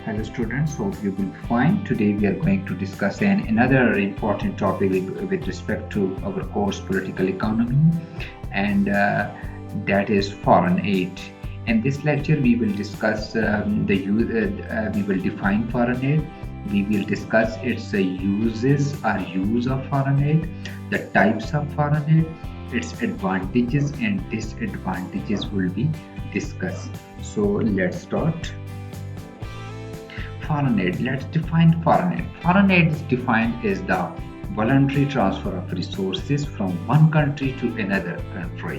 Hello students, hope you will be fine. Today we are going to discuss another important topic with respect to our course political economy, and that is foreign aid. In this lecture we will discuss we will define foreign aid, we will discuss its uses or use of foreign aid, the types of foreign aid, its advantages and disadvantages will be discussed. So let's start. Foreign aid. Let's define foreign aid. Foreign aid is defined as the voluntary transfer of resources from one country to another country.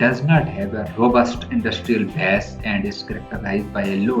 does not have a robust industrial base and is characterized by a low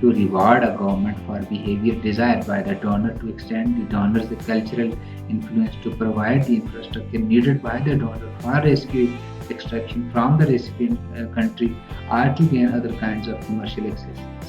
to reward a government for behavior desired by the donor, to extend the donor's cultural influence, to provide the infrastructure needed by the donor for rescue extraction from the recipient country, or to gain other kinds of commercial access.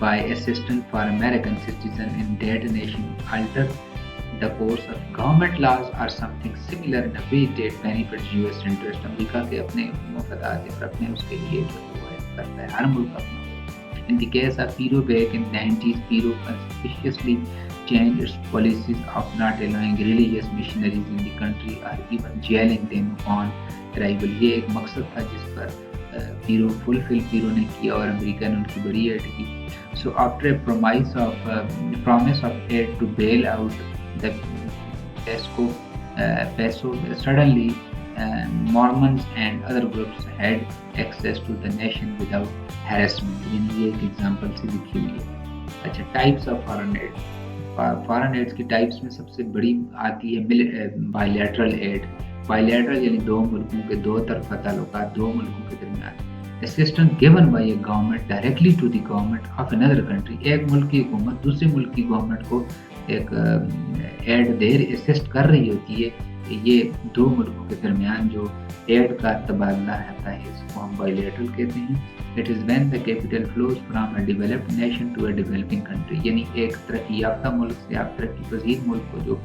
by assistance for American citizens in that nation alter the course of government laws or something similar in a way that benefits US interest. امریکہ کے اپنے مفادات اور اپنے اس کے لیے جو ہے وہ کرتا ہے ہر ملک اپنا. In the case of Peru back in the 90s, Peru conspicuously changed its policies of not allowing religious missionaries in the country or even jailing them upon arrival. یہ ایک مقصد تھا جس پر پیرو نے کیا اور امریکہ نے ان کی بڑی ایڈ کی. So after a promise of aid to bail out the peso, suddenly Mormons and other groups had access to the nation without harassment. یہ ایک ایگزامپل سے لکھی ہوئی ہے. اچھا, types of foreign aid. Foreign aid کی types میں سب سے بڑی آتی ہے بائیلیٹرل ایڈ. بائیلیٹرل یعنی دو ملکوں کے دو طرفہ تعلقات, دو ملکوں کے درمیان. Assistance given by a government directly to the government of another country. ایک ملک کی حکومت دوسرے ملک کی گورنمنٹ کو ایک ایڈ اسسٹ کر رہی ہوتی ہے. یہ دو ملکوں کے درمیان جو ایڈ کا تبادلہ رہتا ہے اس کو ہم بائیلیٹرل کہتے ہیں. It is when the capital flows from a developed nation to a developing country. یعنی ایک ترقی یافتہ ملک سے آپ ترقی پذیر ملک کو جو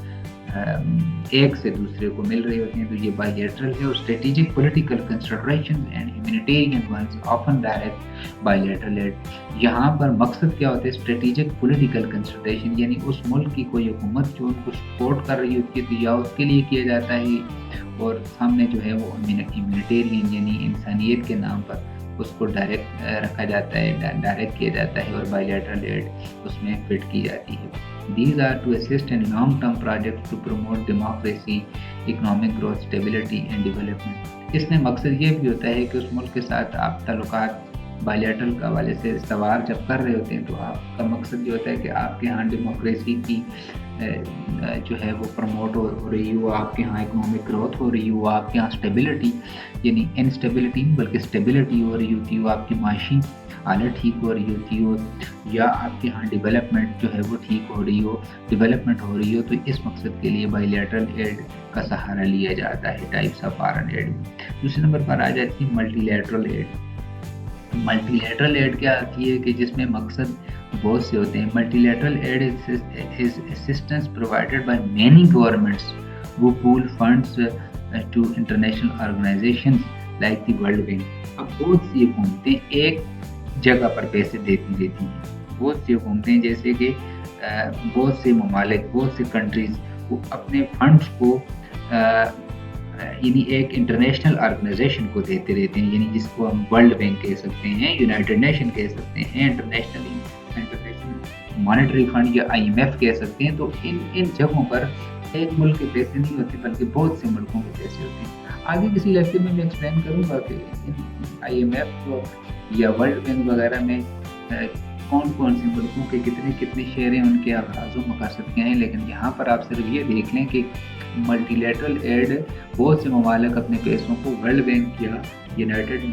ایک سے دوسرے کو مل رہے ہوتے ہیں تو یہ بائیلیٹرل ہے. اور strategic political consideration and humanitarian ones often direct bilateral aid. یہاں پر مقصد کیا ہوتا ہے, اسٹریٹجک پولیٹیکل کنسیڈریشن, یعنی اس ملک کی کوئی حکومت جو ان کو سپورٹ کر رہی ہوتی ہے تو یا اس کے لیے کیا جاتا ہے, اور سامنے جو ہے وہ ہیومینیٹیرین یعنی انسانیت کے نام پر اس کو ڈائریکٹ رکھا جاتا ہے, ڈائریکٹ کیا جاتا ہے اور بائیلیٹرل ایڈ اس میں فٹ کی جاتی ہے. These are to assist in long-term projects to promote democracy, economic growth, stability and development. اس میں مقصد یہ بھی ہوتا ہے کہ اس ملک کے ساتھ آپ تعلقات بائیلیٹرل کے حوالے سے استوار جب کر رہے ہوتے ہیں تو آپ کا مقصد یہ ہوتا ہے کہ آپ کے ہاں ڈیموکریسی کی جو ہے وہ پروموٹ ہو رہی ہو, آپ کے ہاں اکنامک گروتھ ہو رہی ہو, آپ کے ہاں اسٹیبلٹی یعنی انسٹیبلٹی بلکہ اسٹیبلٹی ہو رہی ہوتی ہو, آپ کی معاشی حالت ٹھیک ہو رہی ہوتی ہو, یا آپ کے ہاں ڈیولپمنٹ جو ہے وہ ٹھیک ہو رہی ہو, ڈیولپمنٹ ہو رہی ہو. تو اس مقصد کے لیے بائیلیٹرل ایڈ کا سہارا لیا جاتا ہے ٹائپس آف فارن ایڈ. دوسرے نمبر پر آ جاتی ہے multilateral aid. Multilateral aid کیا آتی ہے کہ جس میں مقصد بہت سے ہوتے ہیں. Multilateral aid is assistance provided by many governments who pool funds to international organizations like the World Bank. اب بہت سی حکومتیں ایک جگہ پر پیسے دیتی ہیں. بہت سی حکومتیں جیسے کہ بہت سے ممالک, بہت سے کنٹریز وہ اپنے فنڈز کو یعنی ایک انٹرنیشنل آرگنائزیشن کو دیتے رہتے ہیں, یعنی جس کو ہم ورلڈ بینک کہہ سکتے ہیں, یونائٹڈ نیشن کہہ سکتے ہیں, انٹرنیشنل مانیٹری فنڈ یا IMF کہہ سکتے ہیں. تو ان جگہوں پر ایک ملک کے پیسے نہیں ہوتے بلکہ بہت سے ملکوں کے پیسے ہوتے ہیں. آگے کسی لیکچر میں ایکسپلین کروں گا کہ IMF یا ورلڈ بینک وغیرہ میں کون کون سے ملکوں کے کتنے شیئر ہیں, ان کے اغراض و مقاصد کیا ہیں. لیکن یہاں پر آپ صرف یہ دیکھ لیں کہ ملٹی لیٹرل ایڈ بہت سے ممالک اپنے پیسوں کو ورلڈ بینک یا یونائٹڈ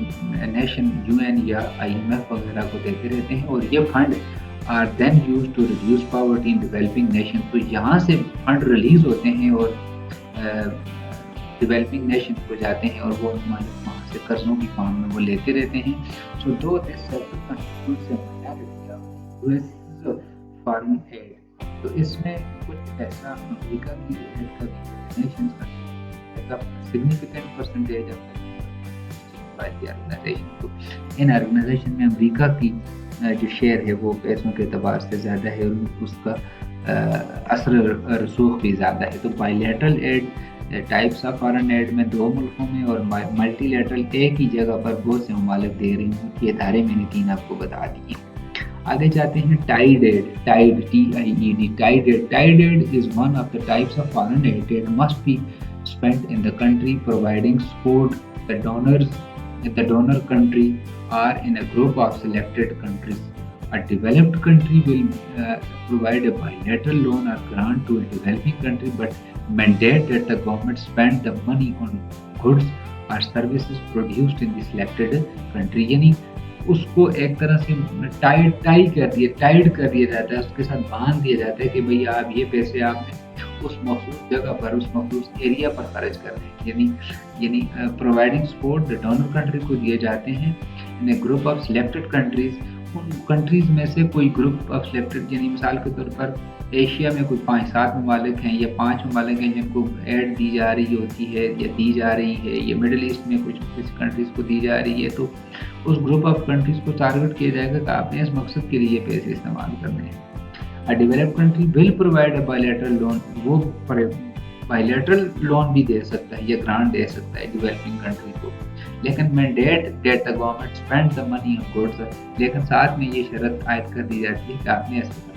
نیشن UN یا IMF وغیرہ کو دیتے رہتے ہیں, اور یہ fund are then used to reduce poverty in developing nations. تو یہاں سے فنڈ ریلیز ہوتے ہیں اور ڈیولپنگ نیشن کو جاتے ہیں اور وہ ممالک وہاں سے قرضوں کی فارم میں وہ لیتے رہتے ہیں. سو دو فارن ایڈ, تو اس میں کچھ ایسا امریکہ کی ایڈ کا سگنیفیکنٹ پرسنٹیج آرگنائزیشن کو, ان آرگنائزیشن میں امریکہ کی جو شیئر ہے وہ پیسوں کے اعتبار سے زیادہ ہے اور اس کا اثر رسوخ بھی زیادہ ہے. تو bilateral aid types of foreign aid میں دو ملکوں میں, اور ملٹی لیٹرل ایک ہی جگہ پر بہت سے ممالک دے رہی ہوں. یہ ادارے میں نے 3 آپ کو بتا دیے. آگے جاتے ہیں tied aid. Tied TIED. Tied aid is one of the types of foreign aid that must be spent in the country providing support. The donor country are in a group of selected countries. A developed country will provide a bilateral loan or grant to a developing country, but mandate that the government spend the money on goods or services produced in the selected country. یعنی اس کو ایک طرح سے tied کر دیا جاتا ہے, اس کے ساتھ باندھ دیا جاتا ہے کہ بھئی آپ یہ پیسے آپ نے اس مخصوص جگہ پر, اس مخصوص ایریا پر خرچ کر دیں. یعنی پرووائڈنگ سپورٹ ڈونر کنٹری کو دیے جاتے ہیں in a group of selected countries ان کنٹریز میں سے کوئی گروپ آف سلیکٹڈ، یعنی مثال کے طور پر ایشیا میں کوئی 5-7 ممالک ہیں یا 5 ممالک ہیں جن کو ایڈ دی جا رہی ہوتی ہے یا دی جا رہی ہے، یا مڈل ایسٹ میں کچھ کنٹریز کو دی جا رہی ہے، تو اس گروپ آف کنٹریز کو ٹارگٹ کیا جائے گا کہ آپ نے اس مقصد کے لیے پیسے استعمال کرنے ہیں. Developed country will provide a bilateral loan, وہ بائیلیٹرل لون بھی دے سکتا ہے یا گرانٹ دے سکتا ہے ڈیولپنگ کنٹری کو، لیکن mandate that the government spend the money on goods, لیکن ساتھ میں یہ شرط عائد کر دی جاتی ہے کہ آپ نے ایسا کرنا.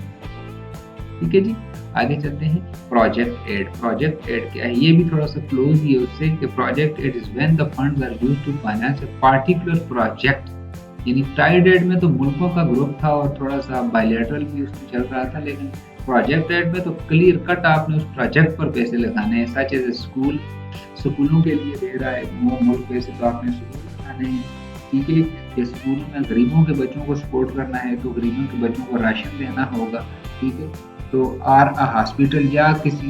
ٹھیک ہے جی، آگے چلتے ہیں. Project add. پروجیکٹ ایڈ کیا ہے؟ یہ بھی تھوڑا سا کلوز ہی ہے اس سے کہ project aid is when the funds are used to finance a particular project. یعنی ٹائیڈ ایڈ میں تو ملکوں کا گروپ تھا اور تھوڑا سا بائیلیٹرل بھی اس میں چل رہا تھا، لیکن پروجیکٹ ایڈ میں تو کلیئر کٹ آپ نے اس پروجیکٹ پر پیسے لگانے ہیں. سچ ایز اسکول، سکولوں کے لیے دے رہا ہے وہ ملک پیسے، تو آپ نے سکول لگانے ہیں. ٹھیک ہے، کہ اسکول میں غریبوں کے بچوں کو سپورٹ کرنا ہے تو غریبوں کے بچوں کو راشن دینا ہوگا. ٹھیک ہے، تو ہاسپٹل یا کسی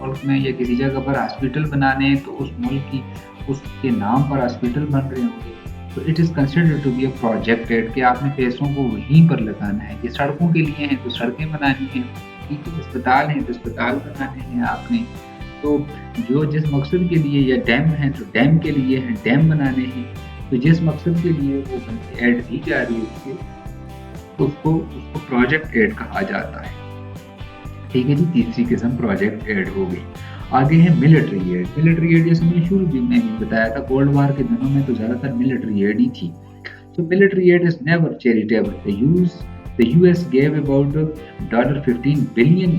ملک میں یا کسی جگہ پر ہاسپٹل بنانے ہیں تو اس ملک کی اس کے نام پر ہاسپٹل بن رہے ہوں گے، تو it is considered to be a project aid کہ آپ نے پیسوں کو وہیں پر لگانا ہے. یہ سڑکوں کے لیے ہیں تو سڑکیں بنانی ہیں، ٹھیک ہے، اسپتال ہیں تو اسپتال بنانے ہیں آپ نے. تو جو جس مقصد کے لیے، یا ڈیم ہیں تو ڈیم کے لیے ہیں، ڈیم بنانے ہیں. تو جس مقصد کے لیے وہ ایڈ دی جا رہی ہے اس کو پروجیکٹ ایڈ کہا جاتا ہے. ٹھیک ہے جی، تیسری قسم پروجیکٹ ایڈ ہو گئی. آگے ہے ملٹری ایڈ. ملٹری ایڈ جیسے میں شروع میں بھی بتایا تھا، کولڈ وار کے دنوں میں تو زیادہ تر ملٹری ایڈ ہی تھی. So military aid is never charitable. The US gave about $15 billion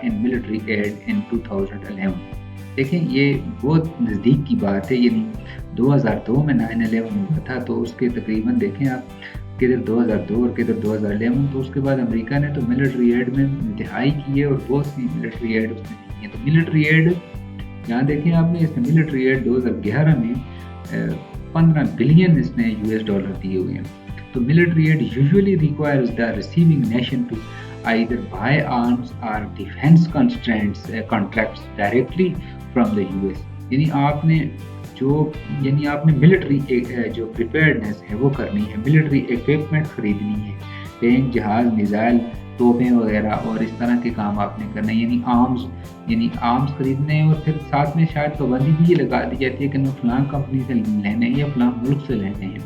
in military aid in 2011. دیکھیں یہ بہت نزدیک کی بات ہے، یعنی 2002 میں 9/11 ہوا تھا، تو اس کے تقریباً دیکھیں آپ کدھر 2002 اور کدھر 2011. تو اس کے بعد امریکہ نے تو ملٹری ایڈ میں انتہائی کی ہے اور بہت سی ملٹری ایڈ اس نے دی ہے. تو ملٹری ایڈ یہاں دیکھیں آپ نے، اس نے ملٹری ایڈ 2011 میں 15 بلین اس نے US ڈالر دیے ہوئے ہیں. تو military aid usually requires the receiving nation to either buy arms or defense contracts directly from the US. یعنی آپ نے ملٹری جو پریپیئرڈنس ہے وہ کرنی ہے، ملٹری ایکوپمنٹ خریدنی ہے، ٹینک، جہاز، میزائل، توپیں وغیرہ، اور اس طرح کے کام آپ نے کرنا ہے. یعنی آرمز خریدنے ہیں، اور پھر ساتھ میں شاید پابندی بھی یہ لگا دی جاتی ہے کہ انہوں فلاں کمپنی سے لینے ہیں یا فلاں ملک سے لینے ہیں.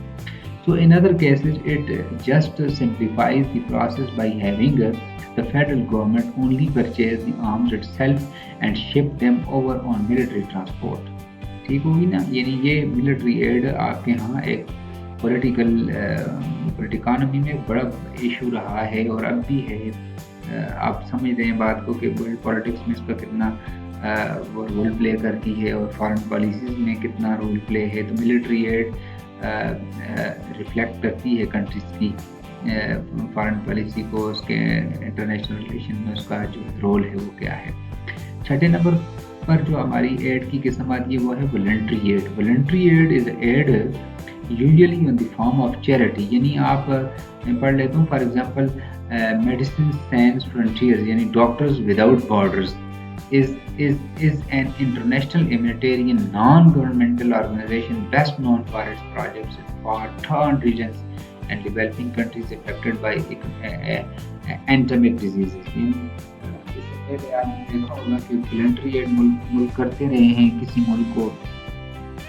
So in other cases it just simplifies the process by having the federal government only purchase the arms itself and ship them over on military transport. ٹھیک ہوگی نا. یعنی یہ ملٹری ایڈ آپ کے ہاں ایک پولیٹیکل اکانومی میں بڑا ایشو رہا ہے اور اب بھی ہے. آپ سمجھتے ہیں بات کو کہ ورلڈ پالیٹکس میں اس کا کتنا وہ رول پلے کرتی ہے اور فارن پالیسیز میں کتنا رول پلے ہے. تو ملٹری ایڈ ریفلیکٹ کرتی ہے کنٹریز کی فارن پالیسی کو، اس کے انٹرنیشنل ریلیشن میں اس کا جو رول ہے وہ کیا ہے. چھٹے نمبر پر جو ہماری ایڈ کی قسم آتی ہے وہ ہے voluntary aid. Voluntary aid is aid usually in the form of charity. یعنی آپ میں پڑھ لیتا ہوں، for example Medecins Sans Frontieres یعنی doctors without borders is an international humanitarian non-governmental organization best known for its projects in far-torn regions and developing countries affected by endemic diseases. اس سے پہلے آپ نے دیکھا ہوگا کہ والنٹری ایڈ ملک کرتے رہے ہیں، کسی ملک کو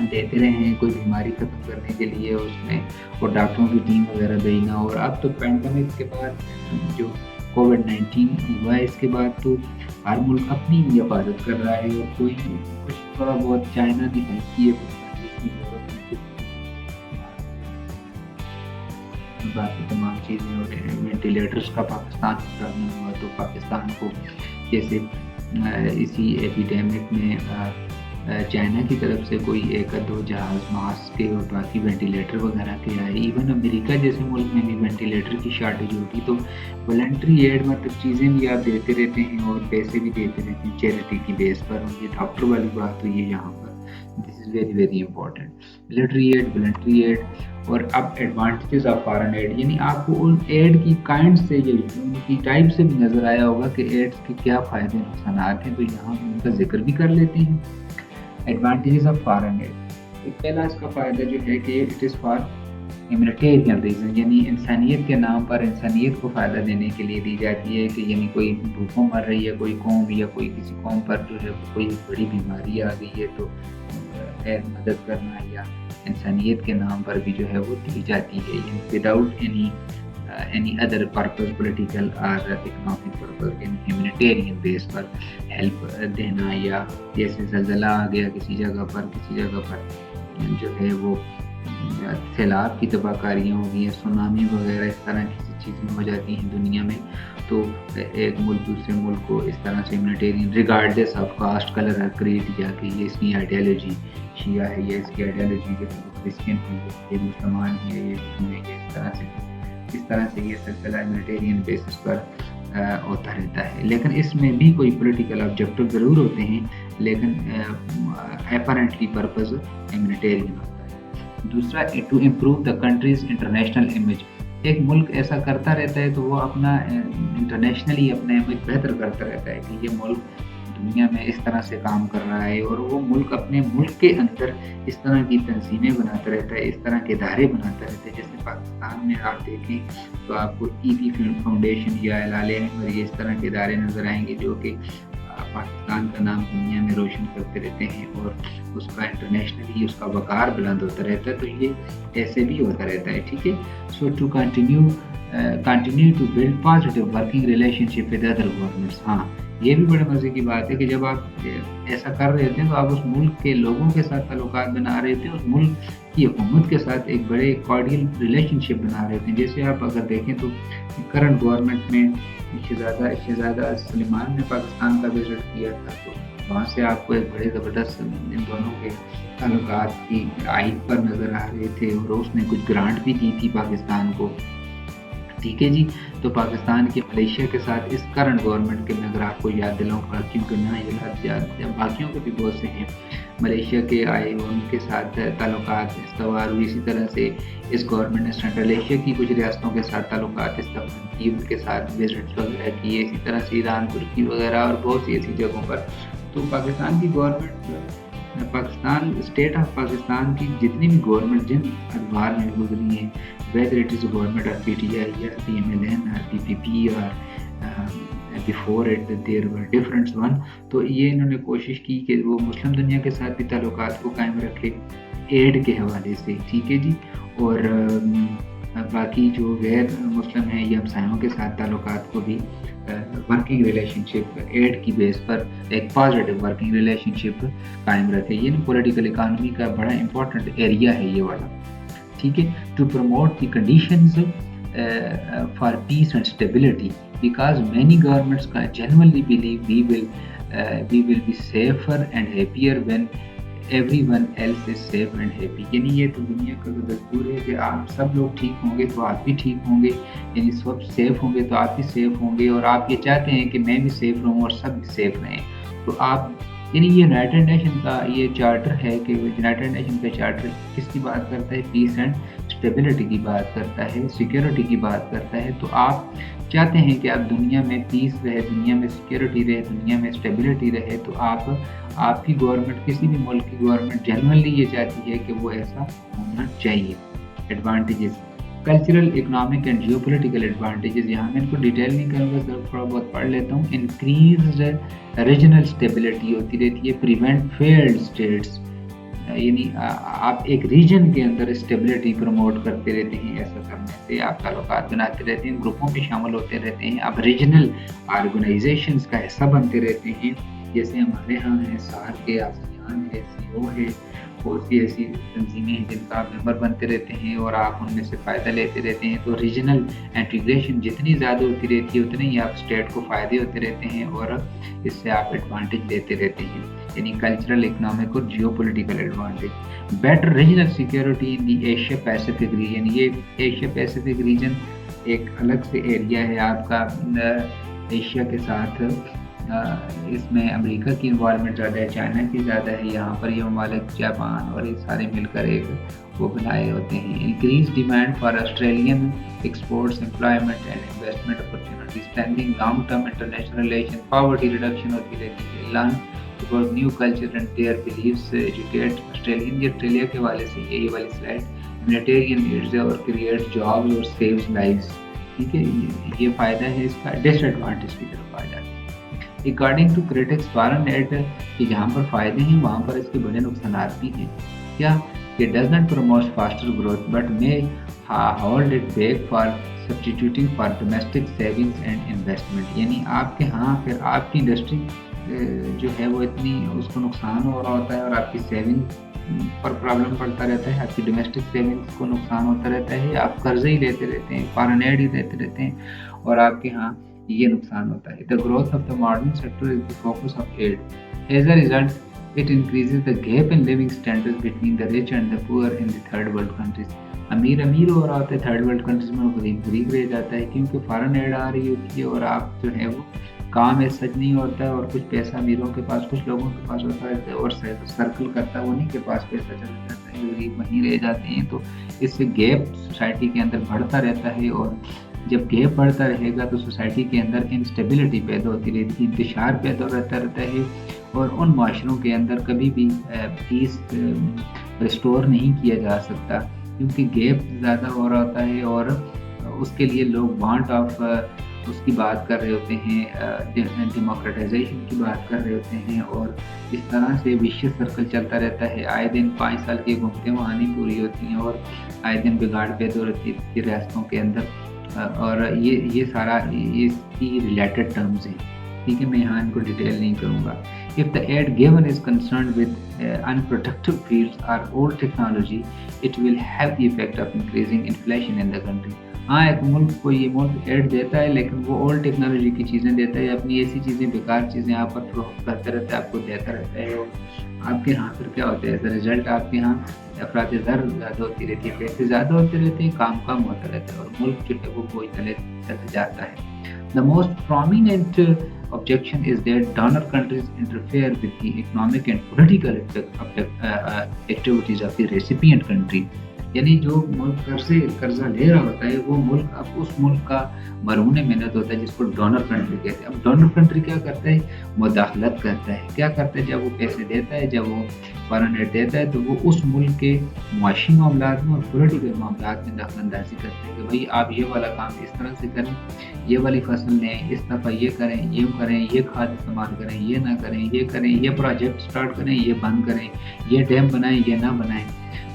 دیتے رہے ہیں کوئی بیماری ختم کرنے کے لیے اس میں، اور ڈاکٹروں کی ٹیم وغیرہ بھیجنا. اور اب تو پینڈیمک کے بعد جو کووڈ-19 ہوا ہے، اس کے بعد تو ہر ملک اپنی ہی حفاظت کر رہا ہے، اور کوئی کچھ تھوڑا بہت چائنا کی ہیلپ کی ہے، باقی تمام چیزیں. اور وینٹیلیٹرز کا پاکستان کرنا ہوا تو پاکستان کو جیسے اسی ایپیڈیمک میں چائنا کی طرف سے کوئی 1-2 جہاز ماسک کے اور باقی وینٹیلیٹر وغیرہ کے آئے. ایون امریکہ جیسے ملک میں بھی وینٹیلیٹر کی شارٹیج ہوتی. تو والنٹری ایڈ مطلب چیزیں بھی آپ دیتے رہتے ہیں اور پیسے بھی دیتے رہتے ہیں چیریٹی کی بیس پر. اور یہ ڈاکٹر والی بات ہوئی ہے یہاں پر، this is very very important. Military aid, voluntary aid. اور اب ایڈوانٹیجز آف فارن ایڈ، یعنی آپ کو ان ایڈ کی کائنڈ سے یا ان کی ٹائپ سے بھی نظر آیا ہوگا کہ ایڈ کے کیا فائدے نقصانات ہیں، تو یہاں ان کا ذکر بھی کر لیتے ہیں. Advantages of foreign aid. پہلا اس کا فائدہ جو ہے کہ it is for humanitarian reason یعنی انسانیت کے نام پر انسانیت کو فائدہ دینے کے لیے دی جاتی ہے کہ یعنی کوئی بھوکوں مر رہی ہے کوئی قوم یا کوئی کسی قوم پر جو ہے کوئی بڑی بیماری آ گئی ہے تو خیر مدد کرنا یا انسانیت کے نام پر بھی جو ہے وہ دی جاتی ہے یعنی without any other purpose political or economic purpose یعنی ہیومینیٹیرین بیس پر ہیلپ دینا یا جیسے زلزلہ آ گیا کسی جگہ پر جو ہے وہ سیلاب کی تباہ کاریاں ہو گئی ہیں سونامی وغیرہ اس طرح کی چیزیں ہو جاتی ہیں دنیا میں تو ایک ملک دوسرے ملک کو اس طرح سے humanitarian regardless of cost colour اور کریٹ یا کہ یہ اس کی آئیڈیالوجی شیعہ ہے یا اس کی آئیڈیالوجی جو کرسچن ہے یہ مسلمان ہے یہ اس طرح سے یہ سلسلہ ہیومینیٹیرین بیسس پر ہوتا رہتا ہے لیکن اس میں بھی کوئی پولیٹیکل آبجیکٹو ضرور ہوتے ہیں لیکن اپیرنٹلی پرپز ہیومینیٹیرین ہوتا ہے. دوسرا to improve the country's international image ایک ملک ایسا کرتا رہتا ہے تو وہ اپنا انٹرنیشنلی اپنا امیج بہتر کرتا رہتا ہے کہ یہ ملک دنیا میں اس طرح سے کام کر رہا ہے اور وہ ملک اپنے ملک کے اندر اس طرح کی تنظیمیں بناتا رہتا ہے اس طرح کے ادارے بناتا رہتا ہے جیسے پاکستان میں آپ دیکھیں تو آپ کو ای فاؤنڈیشن یا ہلال احمر یہ اس طرح کے ادارے نظر آئیں گے جو کہ پاکستان کا نام دنیا میں روشن کرتے رہتے ہیں اور اس کا انٹرنیشنلی اس کا وقار بلند ہوتا رہتا ہے تو یہ ایسے بھی ہوتا رہتا ہے ٹھیک ہے. So to continue to build positive working relationship with other governments. ہاں یہ بھی بڑے مزے کی بات ہے کہ جب آپ ایسا کر رہے ہوتے ہیں تو آپ اس ملک کے لوگوں کے ساتھ تعلقات بنا رہے ہوتے ہیں اس ملک کی حکومت کے ساتھ ایک بڑے کارڈیل ریلیشن شپ بنا رہے ہوتے ہیں. جیسے آپ اگر دیکھیں تو کرنٹ گورنمنٹ میں شہزادہ سلیمان نے پاکستان کا وزٹ کیا تھا تو وہاں سے آپ کو ایک بڑے زبردست ان دونوں کے تعلقات کی عائد پر نظر آ رہے تھے اور اس نے کچھ گرانٹ بھی دی تھی پاکستان کو ٹھیک ہے جی. تو پاکستان کے ملیشیا کے ساتھ اس کرنٹ گورنمنٹ کے میں اگر آپ کو یاد دلاؤں کیونکہ نہ یہ باقیوں کے بھی بہت سے ہیں ملیشیا کے آئے ان کے ساتھ تعلقات استوار ہوئی. اسی طرح سے اس گورنمنٹ نے سینٹرل ایشیا کی کچھ ریاستوں کے ساتھ تعلقات استوار کی ان کے ساتھ وزٹس وغیرہ کیے. اسی طرح سے ایران ترکی وغیرہ اور بہت سی ایسی جگہوں پر. تو پاکستان کی گورنمنٹ اسٹیٹ آف پاکستان کی جتنی بھی گورنمنٹ جن ادوار میں گزری ہیں whether it is a government of PTI or PMLN or PPP or before it there were different one تو یہ انہوں نے کوشش کی کہ وہ مسلم دنیا کے ساتھ بھی تعلقات کو قائم رکھے ایڈ کے حوالے سے ٹھیک ہے جی. اور باقی جو غیر مسلم ہیں یا ہمسایوں کے ساتھ تعلقات کو بھی ورکنگ ریلیشن شپ ایڈ کی بیس پر ایک پازیٹیو ورکنگ ریلیشن شپ قائم رکھے. یہ پولیٹیکل اکانومی کا بڑا امپورٹنٹ ایریا ہے یہ والا ٹھیک ہے. To promote the conditions for peace and stability because many governments کا generally believe we will be safer and happier when everyone else is safe and happy. یعنی یہ تو دنیا کا دستور ہے کہ آپ سب لوگ ٹھیک ہوں گے تو آپ بھی ٹھیک ہوں گے یعنی سب سیف ہوں گے تو آپ بھی سیف ہوں گے اور آپ یہ چاہتے ہیں کہ میں بھی سیف رہوں اور سب بھی سیف رہیں. تو آپ یعنی یہ یونائٹڈ نیشن کا یہ چارٹر ہے کہ یونائٹڈ نیشن کا چارٹر کس کی بات کرتا ہے پیس اینڈ اسٹیبلٹی کی بات کرتا ہے سیکیورٹی کی بات کرتا ہے. تو آپ چاہتے ہیں کہ آپ دنیا میں پیس رہے دنیا میں سیکیورٹی رہے دنیا میں اسٹیبلٹی رہے تو آپ کی گورنمنٹ کسی بھی ملک کی گورنمنٹ جنرلی یہ چاہتی ہے کہ وہ ایسا ہونا چاہیے. Advantages cultural economic and geopolitical advantages یہاں میں ان کو ڈیٹیل نہیں کروں گا تھوڑا بہت پڑھ لیتا ہوں. انکریزڈ ریجنل اسٹیبلٹی ہوتی رہتی ہے پریونٹ فیلڈ اسٹیٹس یعنی آپ ایک ریجن کے اندر اسٹیبلٹی پروموٹ کرتے رہتے ہیں. ایسا کرنے سے آپ تعلقات بناتے رہتے ہیں گروپوں میں شامل ہوتے رہتے ہیں آپ ریجنل آرگنائزیشنز کا حصہ بنتے رہتے ہیں. جیسے ہمارے ہاں ہیں SAARC کے آسیان ہے CO ہے بہت سی ایسی تنظیمیں ہیں جن کا آپ ممبر بنتے رہتے ہیں اور آپ ان میں سے فائدہ لیتے رہتے ہیں. تو ریجنل انٹیگریشن جتنی زیادہ ہوتی رہتی ہے اتنے ہی آپ اسٹیٹ کو فائدے ہوتے رہتے ہیں اور اس سے آپ ایڈوانٹیج لیتے رہتے ہیں. یعنی کلچرل اکنامک اور geopolitical advantage. Better regional security in the Asia Pacific region. یہ ایشیا پیسیفک ریجن ایک الگ سے ایریا ہے آپ کا ایشیا کے ساتھ. اس میں امریکہ کی انوالومنٹ زیادہ ہے چائنا کی زیادہ ہے. یہاں پر یہ ممالک جاپان اور یہ سارے مل کر ایک وہ بنائے ہوتے ہیں. Increase demand for Australian exports employment and investment opportunities strengthening long term international relation poverty reduction ہوتی رہتی ہے. Learn about new culture and their beliefs educate Australian. یہ آسٹریلیا کے حوالے سے یہ والی سلائڈ ہیومینیٹیرین نیڈز ہے اور کریٹ جابس اور سیوز لائفز. ٹھیک ہے, یہ فائدہ ہے اس کا. ڈس ایڈوانٹیج کی طرف آ جاتے ہیں. According to critics foreign aid کہ جہاں پر فائدے ہیں وہاں پر اس کے بڑے نقصانات بھی ہیں. کیا کہ does not promote faster growth but may hold it back for substituting for domestic savings and investment. یعنی آپ کے ہاں پھر آپ کی انڈسٹری جو ہے وہ اتنی اس کو نقصان ہو رہا ہوتا ہے اور آپ کی سیونگ پر پرابلم پڑتا رہتا ہے, آپ کی ڈومیسٹک سیونگس کو نقصان ہوتا رہتا ہے, آپ قرضے ہی لیتے رہتے ہیں, فارن ایڈ ہی لیتے رہتے ہیں اور آپ کے ہاں یہ نقصان ہوتا ہے. The growth of the modern sector is the focus of aid. As a result, it increases the gap in living standards between the rich and the poor in the third world countries. امیر ہو رہا ہوتا ہے third world countries میں, غریب رہ جاتا ہے کیونکہ foreign add آ رہی ہوتی ہے اور آپ جو ہے وہ کام ایسا نہیں ہوتا ہے اور کچھ پیسہ امیروں کے پاس کچھ لوگوں کے پاس ہوتا ہے اور سرکل کرتا ہے انہیں کے پاس پیسہ چلا جاتا ہے, غریب وہیں رہ جاتے ہیں. تو اس سے گیپ سوسائٹی کے اندر بڑھتا رہتا ہے اور جب گیپ بڑھتا رہے گا تو سوسائٹی کے اندر انسٹیبلٹی پیدا ہوتی رہتی ہے, انتشار پیدا رہتا ہے اور ان معاشروں کے اندر کبھی بھی پیس ریسٹور نہیں کیا جا سکتا کیونکہ گیپ زیادہ ہو رہا ہوتا ہے اور اس کے لیے لوگ وانٹ آف اس کی بات کر رہے ہوتے ہیں, ڈیموکریٹائزیشن کی بات کر رہے ہوتے ہیں اور اس طرح سے ویشیس سرکل چلتا رہتا ہے. آئے دن 5 سال کی گھومتے وہاں نہیں پوری ہوتی ہیں اور آئے دن بگاڑ پیدا ہوتی ہے ریاستوں کے اندر اور یہ سارا اس کی ریلیٹڈ ٹرمز ہیں. ٹھیک ہے, میں یہاں ان کو ڈیٹیل نہیں کروں گا. If the aid given is concerned with unproductive fields or old technology, it will have the effect of increasing inflation in the country. ہاں ایک ملک کو یہ ملک ایڈ دیتا ہے لیکن وہ اولڈ ٹیکنالوجی کی چیزیں دیتا ہے, اپنی ایسی چیزیں بیکار چیزیں آپ پر فروخت کرتا رہتا ہے, آپ کو دیتا رہتا ہے اور آپ کے یہاں پھر کیا ہوتا ہے ایز اے رزلٹ آپ کے یہاں افراد زر زیادہ ہوتی رہتی ہے, پیسے زیادہ ہوتے رہتے ہیں, کام کم ہوتا رہتا ہے اور ملک جو ہے وہ کوئی تلے چل جاتا ہے. The most prominent objection is that donor countries interfere with the economic and political activities of the recipient country. یعنی جو ملک قرضہ لے رہا ہوتا ہے وہ ملک اب اس ملک کا مرہون محنت ہوتا ہے جس کو ڈونر کنٹری کہتے ہیں. اب ڈونر کنٹری کیا کرتا ہے, مداخلت کرتا ہے. کیا کرتا ہے, جب وہ پیسے دیتا ہے, جب وہ فارن ایڈ دیتا ہے تو وہ اس ملک کے معاشی معاملات میں اور پولیٹیکل معاملات میں دخل اندازی کرتے ہیں کہ بھائی آپ یہ والا کام اس طرح سے کریں, یہ والی فصل لیں, اس دفعہ یہ کریں, یہ کھاد استعمال کریں, یہ نہ کریں, یہ کریں, یہ پروجیکٹ سٹارٹ کریں, یہ بند کریں, یہ ڈیم بنائیں, یہ نہ بنائیں.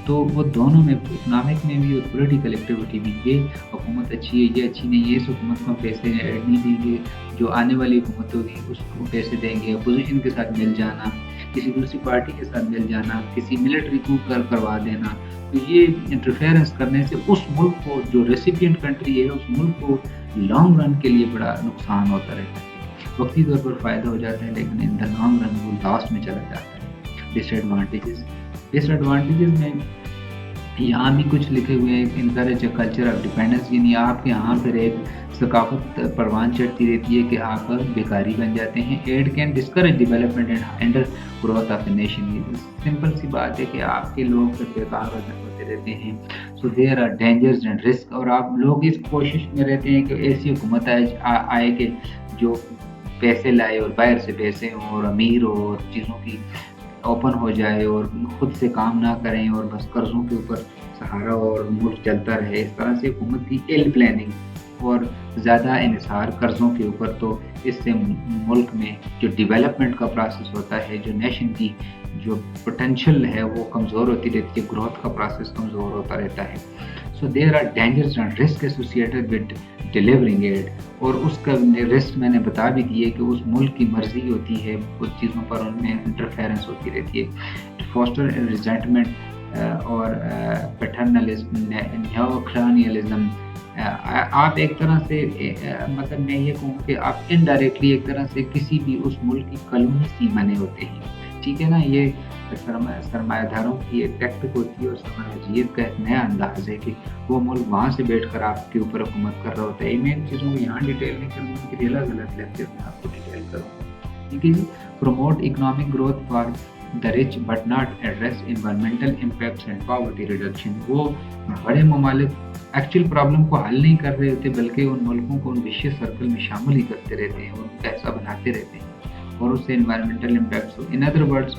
تو وہ دونوں میں اکنامک میں بھی اور پولیٹیکل ایکٹیویٹی بھی, یہ حکومت اچھی ہے, یہ اچھی نہیں ہے, اس حکومت کو پیسے ایڈ نہیں دیں گے, جو آنے والی حکومت ہوگی اس کو پیسے دیں گے, اپوزیشن کے ساتھ مل جانا, کسی دوسری پارٹی کے ساتھ مل جانا, کسی ملٹری کو کروا دینا. تو یہ انٹرفیئرنس کرنے سے اس ملک کو جو ریسیپینٹ کنٹری ہے اس ملک کو لانگ رن کے لیے بڑا نقصان ہوتا رہتا ہے. وقتی طور پر فائدہ ہو جاتا ہے لیکن ان دا لانگ رن وہ لاس میں چلا جاتا ہے. ڈس ایڈوانٹیجز میں یہاں بھی کچھ لکھے ہوئے ہیں. انکریج کلچر آف ڈیپینڈنس, یعنی آپ کے یہاں پھر ایک ثقافت پروان چڑھتی رہتی ہے کہ آپ بیکاری بن جاتے ہیں. Aid can discourage development and handle growth of a nation. Simple سی بات ہے کہ آپ کے لوگ پھر بیکار ہوتے رہتے ہیں. So there are dangers and risk, اور آپ لوگ اس کوشش میں رہتے ہیں کہ ایسی حکومت آئے کہ جو پیسے لائے اور باہر سے پیسے ہوں اور امیر ہو اور چیزوں کی اوپن ہو جائے اور خود سے کام نہ کریں اور بس قرضوں کے اوپر سہارا اور ملک چلتا رہے. اس طرح سے حکومت کی ایل پلاننگ اور زیادہ انحصار قرضوں کے اوپر, تو اس سے ملک میں جو ڈیولپمنٹ کا پروسیس ہوتا ہے, جو نیشن کی جو پوٹینشیل ہے وہ کمزور ہوتی رہتی ہے, گروتھ کا پروسیس کمزور ہوتا رہتا ہے. So there are dangers and risk associated with delivering aid, اور اس کا رسک میں نے بتا بھی دی ہے کہ اس ملک کی مرضی ہوتی ہے, کچھ چیزوں پر ان میں انٹرفیرنس ہوتی رہتی ہے. فاسٹر ریزنٹمنٹ اور پیٹرنلزم, نیو کلونیلزم. آپ ایک طرح سے مطلب میں یہ کہوں کہ آپ انڈائریکٹلی ایک طرح سے کسی بھی اس ملک کی کالونی سی بنے ہوتے ہیں. ٹھیک ہے نا, یہ سرمایہ داروں کی ایک ٹیکٹک ہوتی ہے اور سرمایہ جیت کا ایک نیا انداز ہے کہ وہ ملک وہاں سے بیٹھ کر آپ کے اوپر حکومت کر رہا ہوتا ہے. میں ان چیزوں کو یہاں ڈیٹیل نہیں کروں گا, کہ الگ الگ لیکچر میں آپ کو ڈیٹیل کروں گا. ٹھیک ہے جی. Promote economic growth for the rich but not address environmental impacts and poverty reduction. وہ بڑے ممالک ایکچوئل پرابلم کو حل نہیں کر رہے ہوتے بلکہ ان ملکوں کو ان وشیس سرکل میں شامل ہی کرتے رہتے ہیں اور ان کا ایسا بناتے رہتے ہیں اور اس سے environmental impacts. In other words